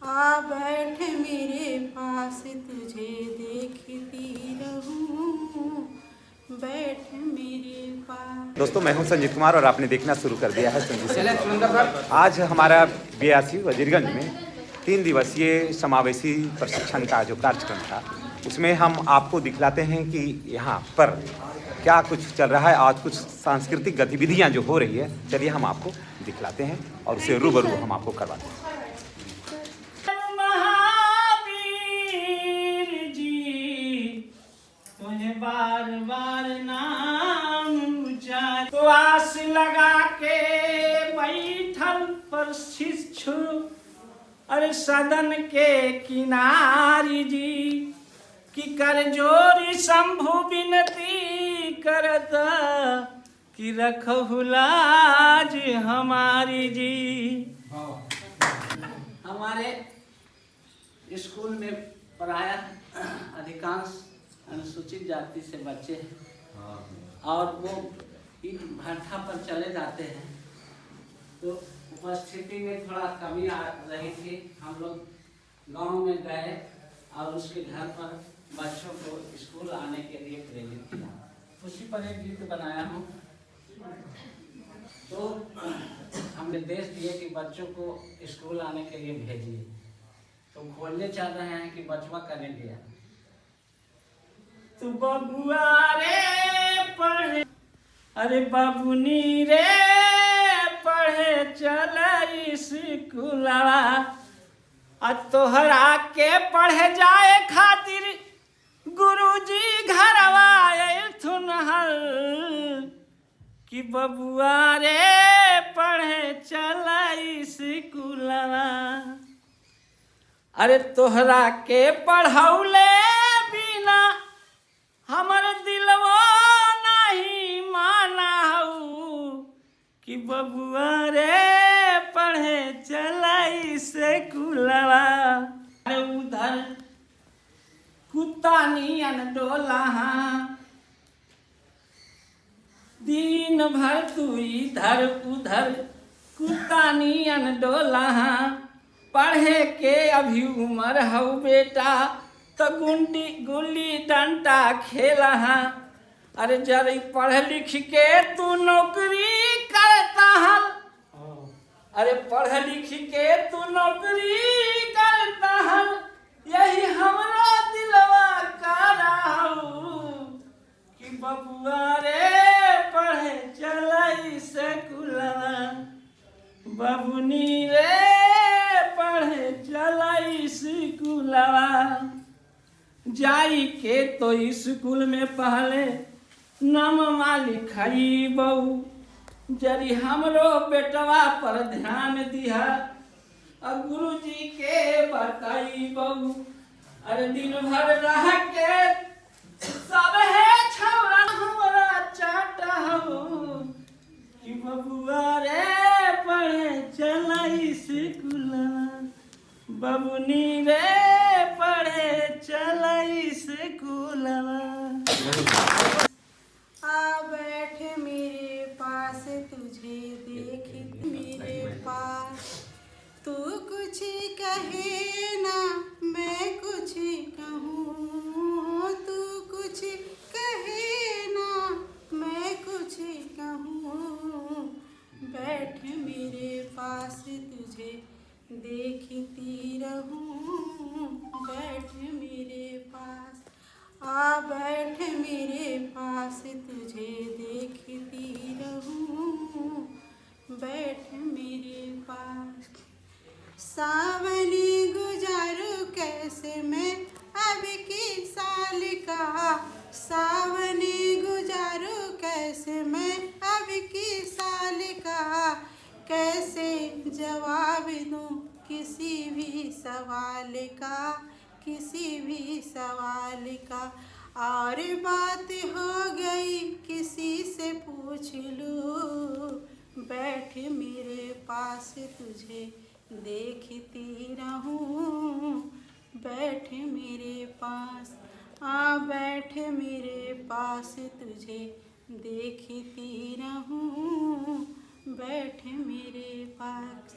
आ बैठ मेरे पास तुझे देखती रहूं, बैठ मेरे पास। दोस्तों, मैं हूं संजीत कुमार और आपने देखना शुरू कर दिया है संजीत। आज हमारा बीआरसी वजीरगंज में 3 दिवसीय समावेशी प्रशिक्षण का जो कार्यक्रम था, उसमें हम आपको दिखलाते हैं कि यहाँ पर क्या कुछ चल रहा है। आज कुछ सांस्कृतिक गतिविधियाँ जो हो रही है, चलिए हम आपको दिखलाते हैं और उससे रूबरू हम आपको करवाते हैं। बार बार नाम ऊंचा तो आस लगा के बैठल पर शिक्षु अरे सदन के किनारी जी कि कर जोरी शंभु विनती करत कि रखहु लाज हमारी जी। हमारे स्कूल में प्रायः अधिकांश अनुसूचित जाति से बच्चे हैं और वो ईट भट्ठा पर चले जाते हैं, तो उपस्थिति में थोड़ा कमी आ रही थी। हम लोग गांव में गए और उसके घर पर बच्चों को स्कूल आने के लिए प्रेरित किया। उसी पर एक गीत बनाया हूँ। तो हम निर्देश दिए कि बच्चों को स्कूल आने के लिए भेजिए, तो खोलने चल रहे हैं कि बचवा करने गया तू बबुआ रे पढ़े अरे बाबुनी रे पढ़े चल स्कूलवा आ तोहरा के पढ़े जाए खातिर गुरुजी घरवा अइथुन हल कि बबुआ रे पढ़े चल स्कूलवा। अरे तोहरा के पढ़ौले बिना हमर दिलवा नहीं माना हऊ कि बबुआ रे पढ़े चलाई से कुलवा। अरे उधर कुत्ता नियन डोला दिन भर तू इधर उधर कुत्ता नियन डोला। पढ़े के अभी उम्र हऊ बेटा तो गुल्ली डंडा खेला। अरे जरी पढ़ लिख के तू नौकरी करता है, अरे पढ़ लिख के तू नौकरी करता है, यही हमरा दिलवा का रहू कि बबुआ रे पढ़े चलाई स्कूलवा। बबुनी रे पढ़े चलाई स्कूलवा। जाई के तो स्कूल में पहले नामवा लिखाई बहू, जरी हमरो बेटवा पर ध्यान दिया और गुरुजी के बताई बहू। अरे दिन भर रह के सब है छौरा हमरा चाटा हो कि बबुआ रे पढ़े चलाई स्कूलवा। बबुनी रे पढ़े चलाई स्कूलवा। आ बैठ मेरे पास तुझे देखती मेरे पास, तू कुछ कहे ना मैं कुछ कहूँ, तू कुछ कहे ना मैं कुछ कहूँ, बैठ मेरे पास तुझे देखती रहूं, बैठ मेरे पास। आ बैठ मेरे पास तुझे देखती रहूं, बैठ मेरे पास। सावनी गुजारूं कैसे मैं अब की साल का, सावनी गुजारूं कैसे मैं अब की साल का, कैसे जवाब दूं किसी भी सवाल का, किसी भी सवाल का। और बात हो गई किसी से पूछ लूं, बैठ मेरे पास तुझे देखती रहूं, बैठ मेरे पास। आ बैठ मेरे पास तुझे देखती रहूं, बैठ मेरे पास।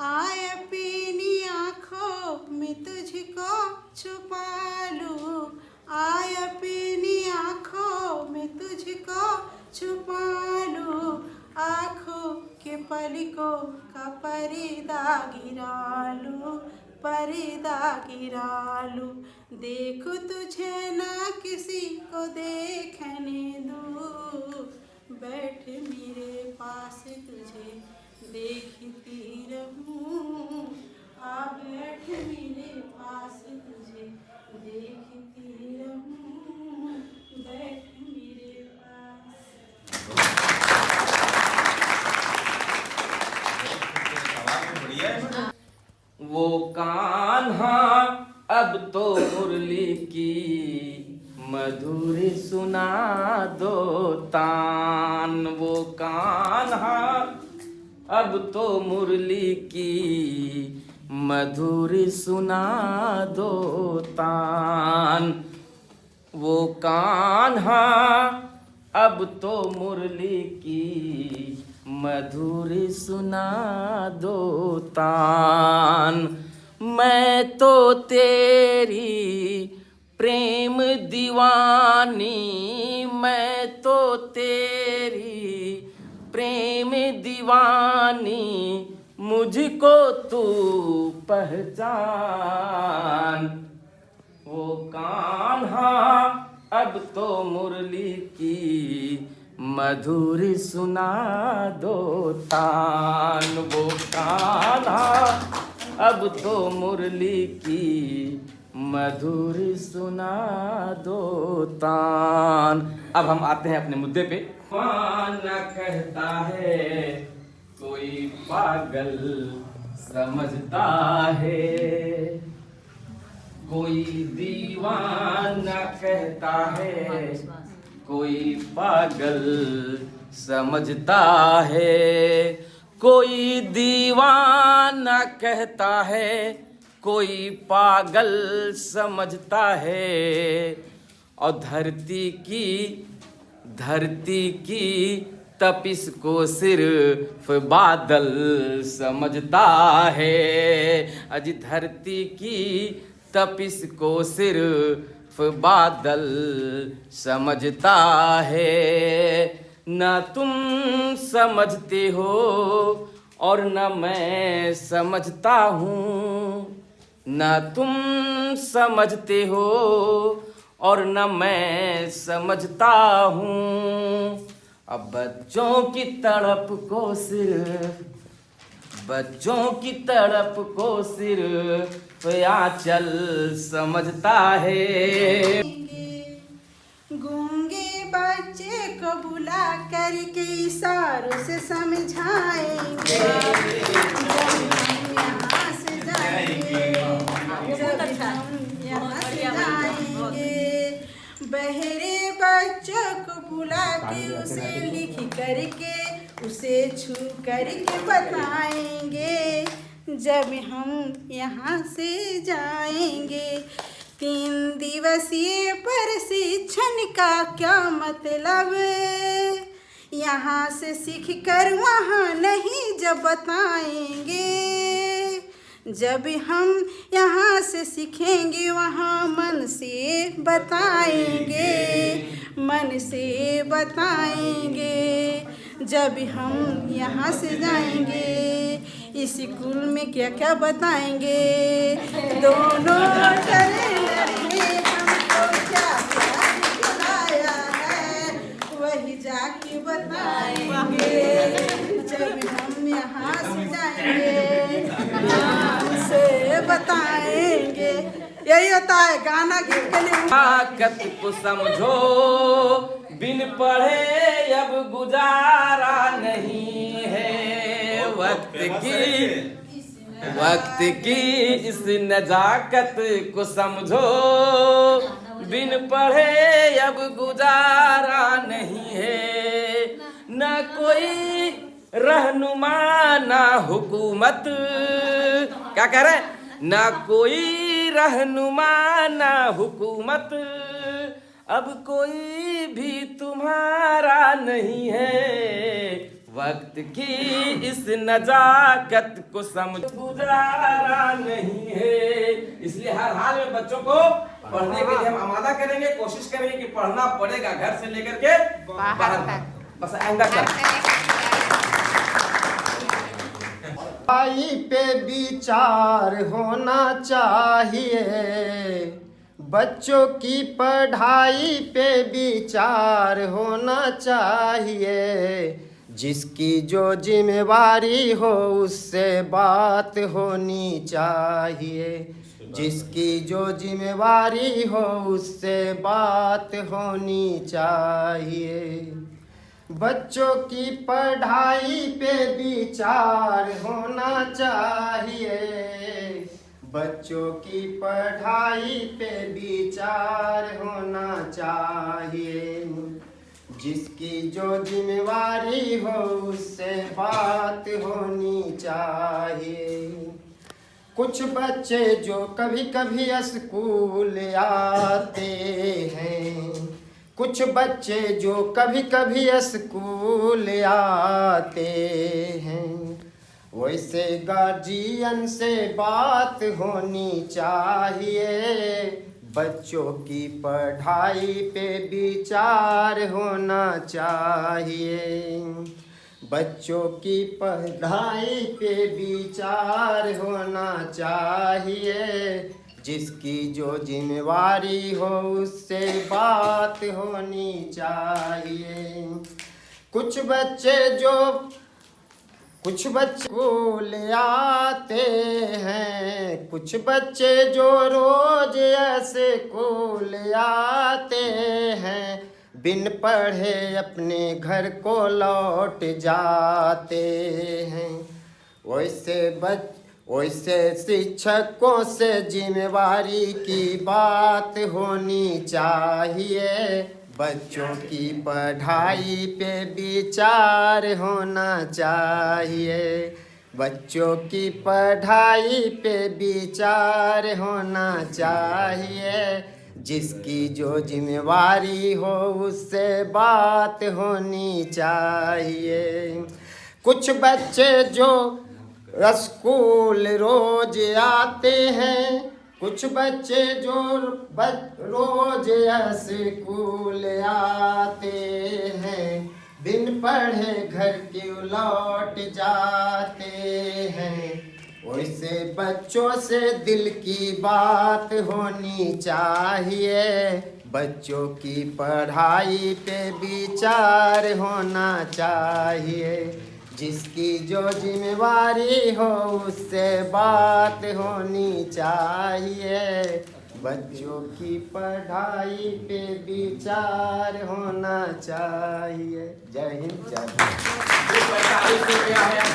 आए अपनी आँख आँखों में तुझको छुपा लूं, आय अपनी आँखों में तुझको छुपा लूं, आँखों के पलकों का पर्दा गिरा लूं, पर्दा गिरा लूं, देखो तुझे ना किसी को देखने दूं, बैठ मेरे पास तुझे देखती रहूं, आ बैठ मेरे पास तुझे देखती रहूं, बैठ मेरे पास। वो कान्हा अब तो मुरली की मधुरी सुना दो तान, वो कान्हा अब तो मुरली की मधुरी सुना दो तान, वो कान्हा अब तो मुरली की मधुरी सुना दो तान, मैं तो तेरी प्रेम दीवानी, मैं तो तेरी प्रेम दीवानी, मुझको तू पहचान, वो कान्हा अब तो मुरली की मधुरी सुना दो तान, वो कान्हा अब तो मुरली की मधुरी सुना दो तान। अब हम आते हैं अपने मुद्दे पे। दीवाना कहता है कोई पागल समझता है, कोई दीवाना कहता है कोई पागल समझता है, कोई दीवाना कहता है कोई पागल समझता है, और धरती की तपिश को सिर्फ बादल समझता है, अजी धरती की तपिश को सिर्फ बादल समझता है, न तुम समझते हो और न मैं समझता हूँ, न तुम समझते हो और न मैं समझता हूँ, अब बच्चों की तड़प को सिर्फ आंचल समझता है। गूंगे बच्चे को बुला करके इशारों से समझाएंगे, यहाँ से जाएंगे, यहाँ से जाएंगे, बहरे बच्चों को बुला के उसे लिख करके उसे छू करके बताएंगे, जब हम यहाँ से जाएंगे। 3 दिवसीय प्रशिक्षण का क्या मतलब, यहाँ से सीख कर वहाँ नहीं जब बताएंगे, जब हम यहाँ से सीखेंगे वहाँ मन से बताएंगे, मन से बताएंगे, जब हम यहाँ से जाएंगे। इस स्कूल में क्या क्या बताएंगे, दोनों ट्रेनर ने हमको क्या क्या सिखाया है, वही जाके बताएंगे, जब हम यहाँ से जाएंगे, यहाँ से बताएंगे। यही होता है गाना गीत के लिए। ताकत को समझो बिन पढ़े अब गुजारा नहीं है, वक्त की इस नजाकत को समझो बिन पढ़े अब गुजारा नहीं है, न कोई रहनुमा ना हुकूमत, क्या कह रहे हैं, ना कोई रहनुमा ना हुकूमत, अब कोई भी तुम्हारा नहीं है, वक्त की इस नजाकत को समझ गुजारा नहीं है। इसलिए हर हाल में बच्चों को पढ़ने के लिए हम आमादा करेंगे, कोशिश करेंगे कि पढ़ना पड़ेगा घर से लेकर के बाहर तक। बस आइंदा पढ़ाई पे विचार होना चाहिए, बच्चों की पढ़ाई पे विचार होना चाहिए। जिसकी जो जिम्मेवारी हो उससे बात होनी चाहिए, जिसकी जो जिम्मेवारी हो उससे बात होनी चाहिए। बच्चों की पढ़ाई पे विचार होना चाहिए, बच्चों की पढ़ाई पे विचार होना चाहिए। जिसकी जो जिम्मेवारी हो उससे बात होनी चाहिए। कुछ बच्चे जो कभी कभी स्कूल आते हैं, कुछ बच्चे जो कभी कभी स्कूल आते हैं, वैसे गार्जियन से बात होनी चाहिए। बच्चों की पढ़ाई पे विचार होना चाहिए, बच्चों की पढ़ाई पे विचार होना चाहिए। जिसकी जो जिम्मेवारी हो उससे बात होनी चाहिए। कुछ बच्चे स्कूल आते हैं, कुछ बच्चे जो रोज स्कूल आते हैं, बिन पढ़े अपने घर को लौट जाते हैं। वैसे शिक्षकों से जिम्मेवारी की बात होनी चाहिए। बच्चों की पढ़ाई पे विचार होना चाहिए, बच्चों की पढ़ाई पे विचार होना चाहिए। जिसकी जो जिम्मेवारी हो उससे बात होनी चाहिए। कुछ बच्चे जो स्कूल रोज आते हैं, कुछ बच्चे जो रोज स्कूल आते हैं, बिन पढ़े घर क्यों लौट जाते हैं। वैसे बच्चों से दिल की बात होनी चाहिए, बच्चों की पढ़ाई पे विचार होना चाहिए। जिसकी जो जिम्मेवारी हो उससे बात होनी चाहिए। बच्चों की पढ़ाई पे विचार होना चाहिए। जय हिंद, जय भारत।